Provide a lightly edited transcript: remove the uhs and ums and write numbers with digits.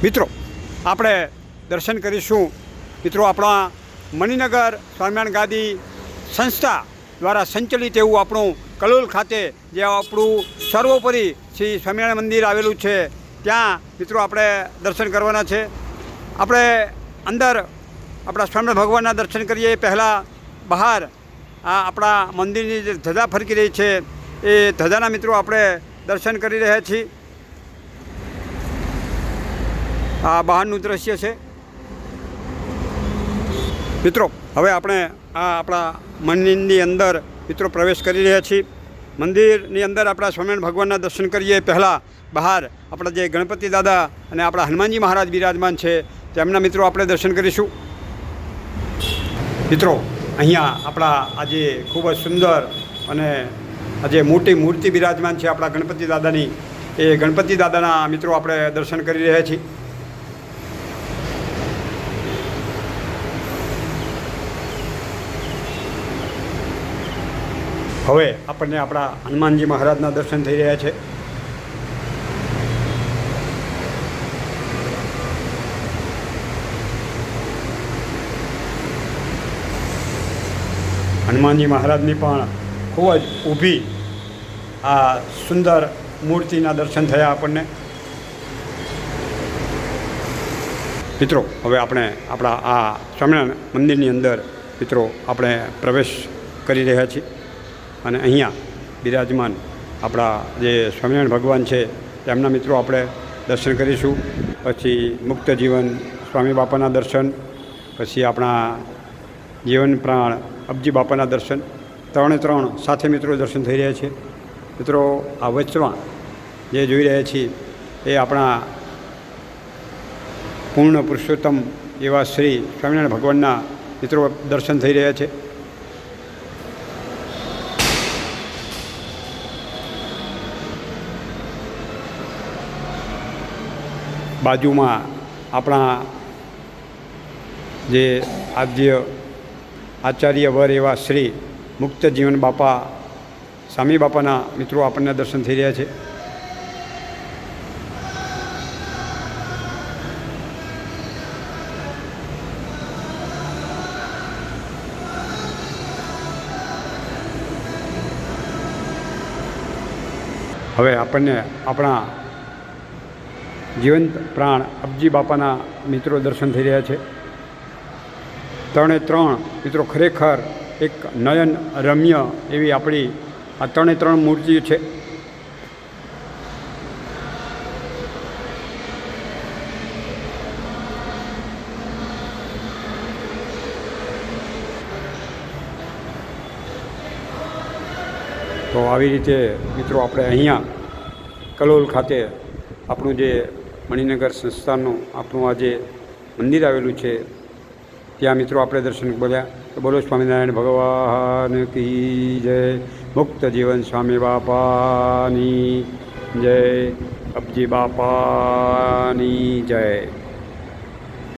મિત્રો આપણે દર્શન કરીશું મિત્રો આપણા મણિનગર સ્વામિનારાયણ ગાદી સંસ્થા દ્વારા સંચાલિત એવું આપણું કલોલ ખાતે જે આપણું સર્વોપરી શ્રી સ્વામિનારાયણ મંદિર આવેલું છે ત્યાં મિત્રો આપણે દર્શન કરવાના છે। આપણે અંદર આપણા સ્વામિનારાયણ ભગવાનના દર્શન કરીએ પહેલાં બહાર આ આપણા મંદિરની જે ધજા ફરકી રહી છે એ ધજાના મિત્રો આપણે દર્શન કરી રહ્યા છીએ। આ બહારનું દ્રશ્ય છે મિત્રો। હવે આપણે આ આપણા મંદિરની અંદર મિત્રો પ્રવેશ કરી રહ્યા છીએ। મંદિરની અંદર આપણા સ્વામિનારાયણ ભગવાનના દર્શન કરીએ પહેલાં બહાર આપણા જે ગણપતિ દાદા અને આપણા હનુમાનજી મહારાજ બિરાજમાન છે તેમના મિત્રો આપણે દર્શન કરીશું। મિત્રો અહીંયા આપણા આજે ખૂબ જ સુંદર અને આજે મોટી મૂર્તિ બિરાજમાન છે આપણા ગણપતિ દાદાની, એ ગણપતિ દાદાના મિત્રો આપણે દર્શન કરી રહ્યા છીએ। હવે આપણને આપણા હનુમાનજી મહારાજના દર્શન થઈ રહ્યા છે। હનુમાનજી મહારાજની પણ ખૂબ જ ઊભી આ સુંદર મૂર્તિના દર્શન થયા આપણને। મિત્રો હવે આપણે આપણા આ સ્વામિનારાયણ મંદિરની અંદર મિત્રો આપણે પ્રવેશ કરી રહ્યા છીએ અને અહીંયા બિરાજમાન આપણા જે સ્વામિનારાયણ ભગવાન છે તેમના મિત્રો આપણે દર્શન કરીશું। પછી મુક્ત જીવન સ્વામી બાપાના દર્શન, પછી આપણા જીવન પ્રાણ અબજી બાપાના દર્શન, ત્રણે ત્રણ સાથે મિત્રો દર્શન થઈ રહ્યા છે। મિત્રો આ વચમાં જે જોઈ રહ્યા છીએ એ આપણા પૂર્ણ પુરુષોત્તમ એવા શ્રી સ્વામિનારાયણ ભગવાનના મિત્રો દર્શન થઈ રહ્યા છે। બાજુમાં આપણા જે આદ્ય આચાર્ય વર એવા શ્રી મુક્ત જીવન બાપા સ્વામી બાપાના મિત્રો આપણને દર્શન થઈ રહ્યા છે। હવે આપણને આપણા જીવંત પ્રાણ અબજી બાપાના મિત્રો દર્શન થઈ રહ્યા છે। ત્રણે ત્રણ મિત્રો ખરેખર એક નયન રમ્ય એવી આપણી આ ત્રણે ત્રણ મૂર્તિ છે। તો આવી રીતે મિત્રો આપણે અહીંયા કલોલ ખાતે આપણું જે મણિનગર સંસ્થાનનું આપણું આ જે મંદિર આવેલું છે ત્યાં મિત્રો આપણે દર્શન બોલ્યા। તો બોલો સ્વામિનારાયણ ભગવાન કી જય, મુક્ત જીવન સ્વામી બાપાની જય, અબજી બાપાની જય।